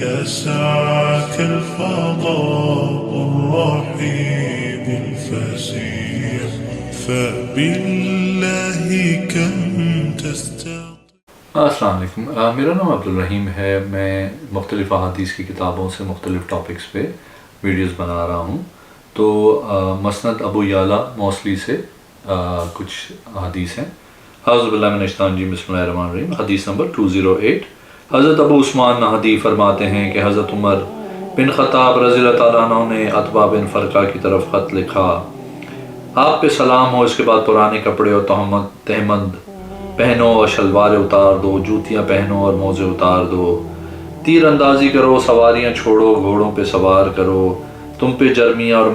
يسعك الفضاء الرحيم الفسيح فبالله كم تستطيع. السلام علیکم، میرا نام عبدالرحیم ہے. میں مختلف احادیث کی کتابوں سے مختلف ٹاپکس پہ ویڈیوز بنا رہا ہوں. تو مسند ابو یعلا موصلی سے کچھ احادیث ہیں. اعوذ باللہ من الشیطان الرجیم، بسم اللہ الرحمن الرحیم. حدیث نمبر 208. حضرت ابو عثمان نہدی فرماتے ہیں کہ حضرت عمر بن خطاب رضی اللہ تعالیٰ عنہ نے عتبہ بن فرقہ کی طرف خط لکھا: آپ پہ سلام ہو. اس کے بعد پرانے کپڑے اور تہمند پہنو اور شلواریں اتار دو، جوتیاں پہنو اور موزے اتار دو، تیر اندازی کرو، سواریاں چھوڑو، گھوڑوں پہ سوار کرو، تم پہ جرمیاں اور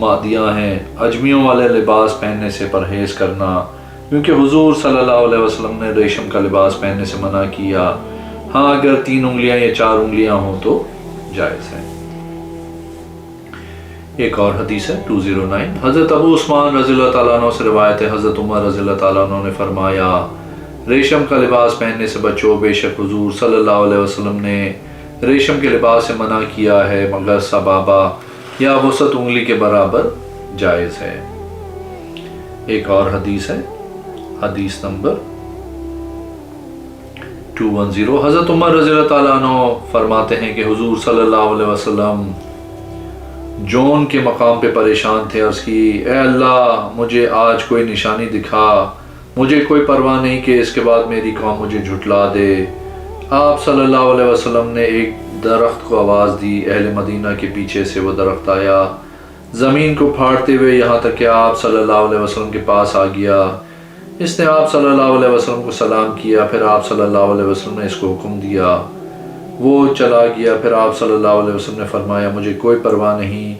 مادیاں ہیں. عجمیوں والے لباس پہننے سے پرہیز کرنا، کیونکہ حضور صلی اللہ علیہ وسلم نے ریشم کا لباس پہننے سے منع کیا. ہاں اگر 3 انگلیاں یا 4 انگلیاں ہوں تو جائز ہے. ایک اور حدیث ہے 209. حضرت ابو عثمان رضی اللہ تعالیٰ عنہ سے روایت ہے، حضرت عمر رضی اللہ تعالیٰ عنہ نے فرمایا: ریشم کا لباس پہننے سے بچو، بے شک حضور صلی اللہ علیہ وسلم نے ریشم کے لباس سے منع کیا ہے، مگر سبابہ یا وسط انگلی کے برابر جائز ہے. ایک اور حدیث ہے، حدیث نمبر 210. حضرت عمر رضی اللہ تعالیٰ عنہ فرماتے ہیں کہ حضور صلی اللہ علیہ وسلم جون کے مقام پہ پریشان تھے. عرض کی: اے اللہ، مجھے آج کوئی نشانی دکھا، مجھے کوئی پرواہ نہیں کہ اس کے بعد میری قوم مجھے جھٹلا دے. آپ صلی اللہ علیہ وسلم نے ایک درخت کو آواز دی. اہل مدینہ کے پیچھے سے وہ درخت آیا، زمین کو پھاڑتے ہوئے یہاں تک کہ آپ صلی اللہ علیہ وسلم کے پاس آ گیا. اس نے آپ صلی اللہ علیہ وسلم کو سلام کیا، پھر آپ صلی اللہ علیہ وسلم نے اس کو حکم دیا، وہ چلا گیا. پھر آپ صلی اللہ علیہ وسلم نے فرمایا: مجھے کوئی پرواہ نہیں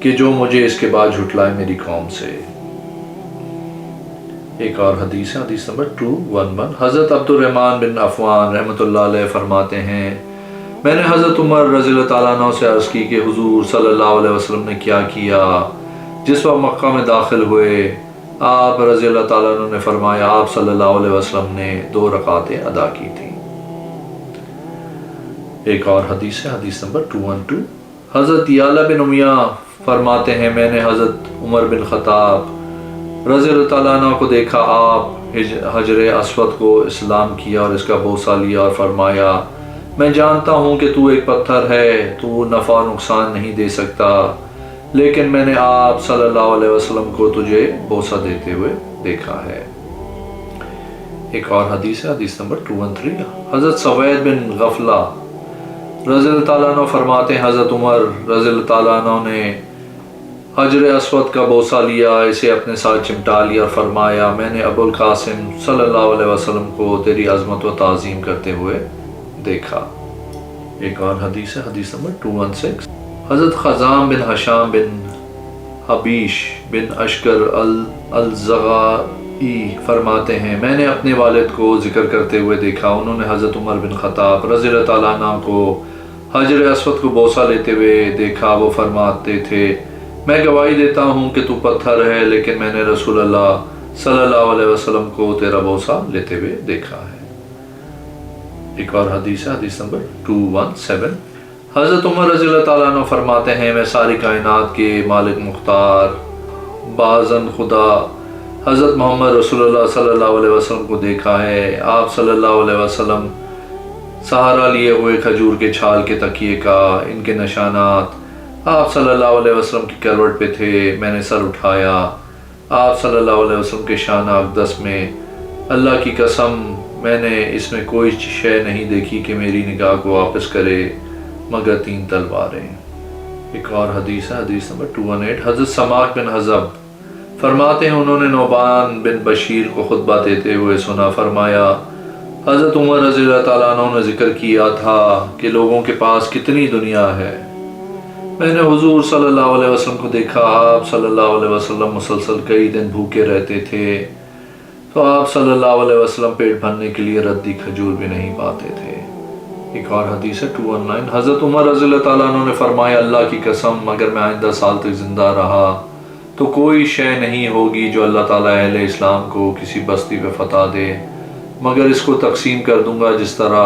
کہ جو مجھے اس کے بعد جھٹلائے میری قوم سے. ایک اور حدیث ہے، حدیث نمبر 211. حضرت عبد الرحمن بن عفان رحمۃ اللہ علیہ فرماتے ہیں: میں نے حضرت عمر رضی اللہ تعالیٰ عنہ سے عرض کی کہ حضور صلی اللہ علیہ وسلم نے کیا کیا. جس وقت مکہ میں داخل ہوئے، آپ رضی اللہ تعالیٰ عنہ نے فرمایا: آپ صلی اللہ علیہ وسلم نے 2 رکعتیں ادا کی تھیں. ایک اور حدیث ہے، حدیث نمبر 212. حضرت یعلا بن امیہ فرماتے ہیں: میں نے حضرت عمر بن خطاب رضی اللہ تعالیٰ عنہ کو دیکھا. آپ حجر اسود کو اسلام کیا اور اس کا بوسہ لیا اور فرمایا: میں جانتا ہوں کہ تو ایک پتھر ہے، تو نفع و نقصان نہیں دے سکتا، لیکن میں نے آپ صلی اللہ علیہ وسلم کو تجھے بوسہ دیتے ہوئے دیکھا ہے. ایک اور حدیث ہے، حدیث نمبر 213. حضرت سوید بن غفلہ رضی اللہ تعالیٰ عنہ فرماتے ہیں: حضرت عمر رضی اللہ تعالیٰ عنہ نے حجر اسود کا بوسہ لیا، اسے اپنے ساتھ چمٹا لیا اور فرمایا: میں نے ابو القاسم صلی اللہ علیہ وسلم کو تیری عظمت و تعظیم کرتے ہوئے دیکھا. ایک اور حدیث ہے، حدیث نمبر 216. حضرت خزام بن حشام بن حبیش بن اشکر الزغائی فرماتے ہیں: میں نے اپنے والد کو ذکر کرتے ہوئے دیکھا، انہوں نے حضرت عمر بن خطاب رضی اللہ تعالیٰ عنہ کو حجر اسود کو بوسہ لیتے ہوئے دیکھا. وہ فرماتے تھے: میں گواہی دیتا ہوں کہ تو پتھر ہے، لیکن میں نے رسول اللہ صلی اللہ علیہ وسلم کو تیرا بوسہ لیتے ہوئے دیکھا ہے. ایک اور حدیث ہے، حدیث نمبر 217. حضرت عمر رضی اللہ تعالیٰ عنہ فرماتے ہیں: میں ساری کائنات کے مالک مختار بازن خدا حضرت محمد رسول اللہ صلی اللہ علیہ وسلم کو دیکھا ہے. آپ صلی اللہ علیہ وسلم سہارا لیے ہوئے کھجور کے چھال کے تکیے کا، ان کے نشانات آپ صلی اللہ علیہ وسلم کی کروٹ پہ تھے. میں نے سر اٹھایا، آپ صلی اللہ علیہ وسلم کے شانہ اقدس میں اللہ کی قسم میں نے اس میں کوئی شے نہیں دیکھی کہ میری نگاہ کو واپس کرے مگر 3 تلواریں. ایک اور حدیث ہے، حدیث نمبر 218. حضرت سماک بن حزب فرماتے ہیں: انہوں نے نعمان بن بشیر کو خطبہ دیتے ہوئے سنا. فرمایا: حضرت عمر رضی اللہ تعالیٰ عنہ نے ذکر کیا تھا کہ لوگوں کے پاس کتنی دنیا ہے. میں نے حضور صلی اللہ علیہ وسلم کو دیکھا، آپ صلی اللہ علیہ وسلم مسلسل کئی دن بھوکے رہتے تھے، تو آپ صلی اللہ علیہ وسلم پیٹ بھرنے کے لیے ردی کھجور بھی نہیں پاتے تھے. ایک اور حدیث ہے 219. حضرت عمر رضی اللہ تعالیٰ عنہ نے فرمایا: اللہ کی قسم اگر میں آئندہ سال تک زندہ رہا تو کوئی شے نہیں ہوگی جو اللہ تعالیٰ اہل اسلام کو کسی بستی پہ فتح دے، مگر اس کو تقسیم کر دوں گا جس طرح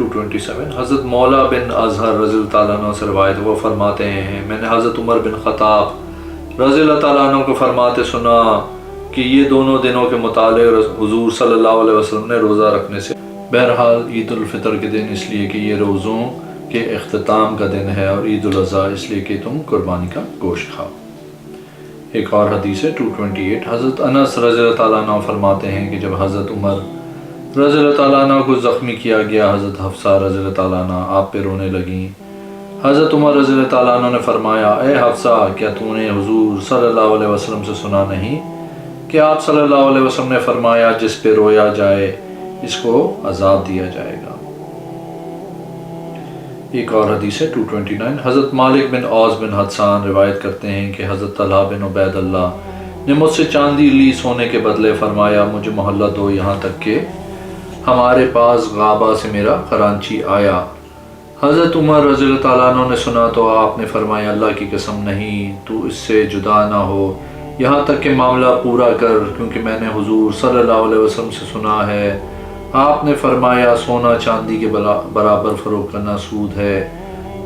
227 حضرت مولا بن اظہر رضی اللہ تعالیٰ عنہ سے روایت وہ فرماتے ہیں میں نے حضرت عمر بن خطاب رضی اللہ تعالیٰ عنہ کو فرماتے سنا کہ یہ دونوں دنوں کے متعلق حضور صلی اللہ علیہ وسلم نے روزہ رکھنے سے بہرحال عید الفطر کے دن اس لیے کہ یہ روزوں کے اختتام کا دن ہے اور عید الاضحیٰ اس لیے کہ تم قربانی کا گوشت کھاؤ۔ ایک اور حدیث ہے 228 حضرت انس رضی اللہ تعالیٰ عنہ فرماتے ہیں کہ جب حضرت عمر رضی اللہ تعالیٰ عنہ کو زخمی کیا گیا حضرت حفصہ رضی اللہ تعالیٰ عنہ آپ پہ رونے لگیں۔ حضرت عمر رضی اللہ تعالیٰ عنہ نے فرمایا اے حفصہ کیا تو نے حضور صلی اللہ علیہ وسلم سے سنا نہیں کہ آپ صلی اللہ علیہ وسلم نے فرمایا جس پہ رویا جائے اس کو عذاب دیا جائے گا۔ ایک اور حدیث ہے 229 حضرت مالک بن اوس بن حدثان روایت کرتے ہیں کہ حضرت طلحہ بن عبید اللہ نے مجھ سے چاندی لی سونے کے بدلے فرمایا مجھے مہلت دو یہاں تک کہ ہمارے پاس غابہ سے میرا کرانچی آیا۔ حضرت عمر رضی اللہ تعالیٰ عنہ نے سنا تو آپ نے فرمایا اللہ کی قسم نہیں تو اس سے جدا نہ ہو یہاں تک کہ معاملہ پورا کر کیونکہ میں نے حضور صلی اللہ علیہ وسلم سے سنا ہے آپ نے فرمایا سونا چاندی کے برابر فروخت کرنا سود ہے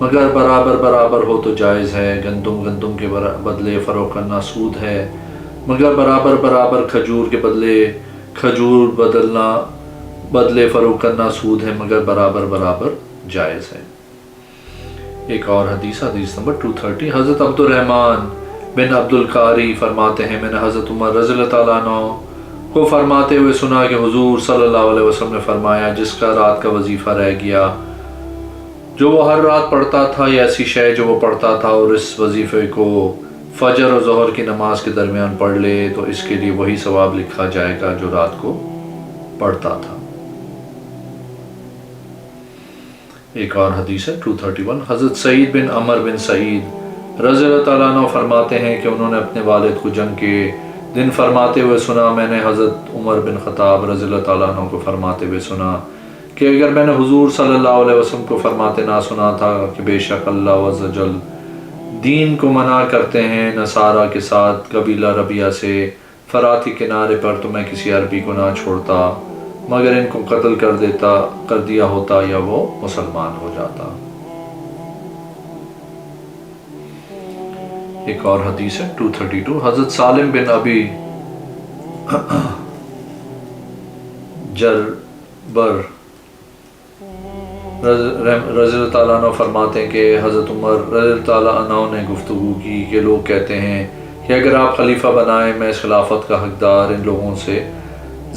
مگر برابر برابر ہو تو جائز ہے، گندم گندم کے بدلے فروخت کرنا سود ہے مگر برابر برابر کھجور کے بدلے کھجور بدلے فروخت کرنا سود ہے مگر برابر برابر جائز ہے۔ ایک اور حدیث نمبر 230 حضرت عبد الرحمن بن عبد القاری فرماتے ہیں میں نے حضرت عمر رضی اللہ تعالیٰ عنہ کو فرماتے ہوئے سنا کہ حضور صلی اللہ علیہ وسلم نے فرمایا جس کا رات کا وظیفہ رہ گیا جو وہ ہر رات پڑھتا تھا یا ایسی شے جو وہ پڑھتا تھا اور اس وظیفے کو فجر اور ظہر کی نماز کے درمیان پڑھ لے تو اس کے لیے وہی ثواب لکھا جائے گا جو رات کو پڑھتا تھا۔ ایک اور حدیث ہے 231 حضرت سعید بن عمر بن سعید رضی اللہ تعالیٰ عنہ فرماتے ہیں کہ انہوں نے اپنے والد کو جنگ کے دن فرماتے ہوئے سنا میں نے حضرت عمر بن خطاب رضی اللہ تعالیٰ عنہ کو فرماتے ہوئے سنا کہ اگر میں نے حضور صلی اللہ علیہ وسلم کو فرماتے نہ سنا تھا کہ بے شک اللہ عز و جل دین کو منع کرتے ہیں نصارہ کے ساتھ قبیلہ ربیہ سے فراتی کنارے پر تو میں کسی عربی کو نہ چھوڑتا مگر ان کو قتل کر دیا ہوتا یا وہ مسلمان ہو جاتا۔ ایک اور حدیث ہے 232 حضرت سالم بن ابی جربر رضی اللہ تعالیٰ عنہ فرماتے ہیں کہ حضرت عمر رضی اللہ تعالیٰ عنہ نے گفتگو کی کہ لوگ کہتے ہیں کہ اگر آپ خلیفہ بنائیں میں اس خلافت کا حقدار ان لوگوں سے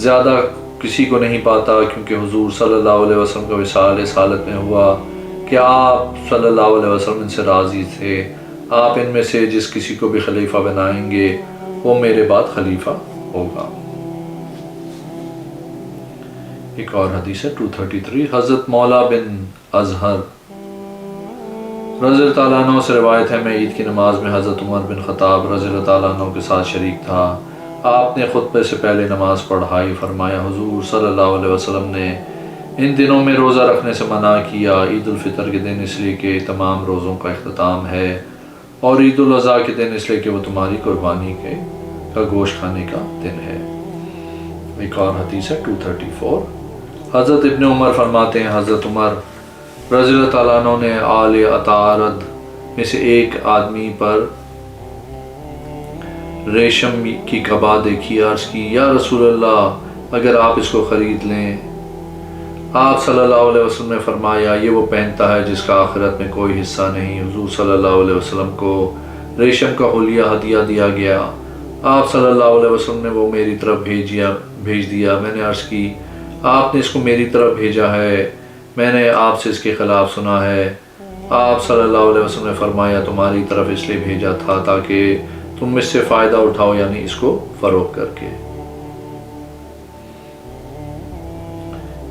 زیادہ کسی کو نہیں پاتا کیونکہ حضور صلی اللہ علیہ وسلم کا وصال اس حالت میں ہوا کہ آپ صلی اللہ علیہ وسلم ان سے راضی تھے آپ ان میں سے جس کسی کو بھی خلیفہ بنائیں گے وہ میرے بعد خلیفہ ہوگا۔ ایک اور حدیث ہے 233 حضرت مولا بن اظہر رضی اللہ تعالیٰ عنہ سے روایت ہے میں عید کی نماز میں حضرت عمر بن خطاب رضی اللہ تعالیٰ عنہ کے ساتھ شریک تھا آپ نے خطبے سے پہلے نماز پڑھائی فرمایا حضور صلی اللہ علیہ وسلم نے ان دنوں میں روزہ رکھنے سے منع کیا عید الفطر کے دن اس لیے کہ تمام روزوں کا اختتام ہے اور عید الاضحیٰ کے دن اس لیے کہ وہ تمہاری قربانی کا گوشت کھانے کا دن ہے۔ ایک اور حدیث ہے 234 حضرت ابن عمر فرماتے ہیں حضرت عمر رضی اللہ تعالیٰ عنہ نے آل عطارد میں سے ایک آدمی پر ریشم کی قبا دیکھی عرض کی یا رسول اللہ اگر آپ اس کو خرید لیں آپ صلی اللہ علیہ وسلم نے فرمایا یہ وہ پہنتا ہے جس کا آخرت میں کوئی حصہ نہیں۔ حضور صلی اللہ علیہ وسلم کو ریشم کا حلیہ ہدیہ دیا گیا آپ صلی اللہ علیہ وسلم نے وہ میری طرف بھیج دیا میں نے عرض کی آپ نے اس کو میری طرف بھیجا ہے میں نے آپ سے اس کے خلاف سنا ہے آپ صلی اللہ علیہ وسلم نے فرمایا تمہاری طرف اس لیے بھیجا تھا تاکہ تم اس سے فائدہ اٹھاؤ یعنی اس کو فروخت کر کے۔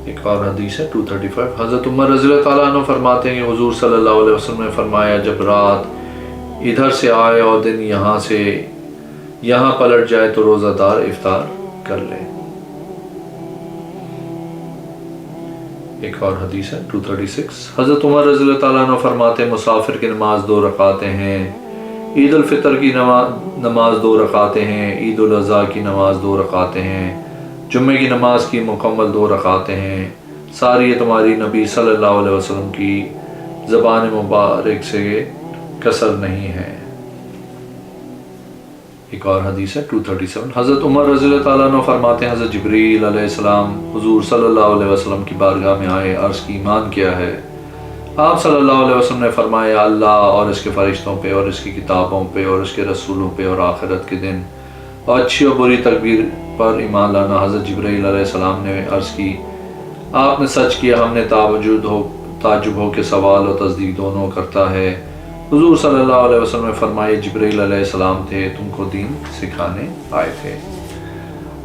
ایک اور حدیث ہے 235 حضرت عمر رضی اللہ تعالیٰ عنہ فرماتے ہیں کہ حضور صلی اللہ علیہ وسلم نے فرمایا جب رات ادھر سے آئے اور دن یہاں سے یہاں پلٹ جائے تو روزہ دار افطار کر لے۔ ایک اور حدیث ہے 236 حضرت عمر رضی اللہ تعالیٰ عنہ فرماتے ہیں مسافر کی نماز 2 رکعتیں ہیں عید الفطر کی نماز 2 رکعتیں ہیں عید الاضحیٰ کی نماز 2 رکعتیں ہیں جمعے کی نماز کی مکمل 2 رکعتیں ہیں ساری یہ تمہاری نبی صلی اللہ علیہ وسلم کی زبان مبارک سے کسر نہیں ہے۔ ایک اور حدیث ہے 237، حضرت عمر رضی اللہ تعالیٰ عنہ فرماتے ہیں حضرت جبریل علیہ السلام حضور صلی اللہ علیہ وسلم کی بارگاہ میں آئے، عرض کی ایمان کیا ہے؟ آپ صلی اللہ علیہ وسلم نے فرمایا اللہ اور اس کے فرشتوں پہ اور اس کی کتابوں پہ اور اس کے رسولوں پہ اور آخرت کے دن اور اچھی اور بری تقدیر پر ایمان لانا۔ حضرت جبریل علیہ السلام نے عرض کی آپ نے سچ کیا، ہم نے تعجب ہو کے سوال اور تصدیق دونوں کرتا ہے۔ حضور صلی اللہ علیہ وسلم نے فرمایا جبریل علیہ السلام تھے، تم کو دین سکھانے آئے تھے۔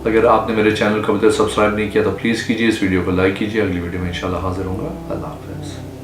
اگر آپ نے میرے چینل کو ابھی تک سبسکرائب نہیں کیا تو پلیز کیجیے، اس ویڈیو کو لائک کیجیے۔ اگلی ویڈیو میں انشاءاللہ حاضر ہوں گا۔ اللہ حافظ۔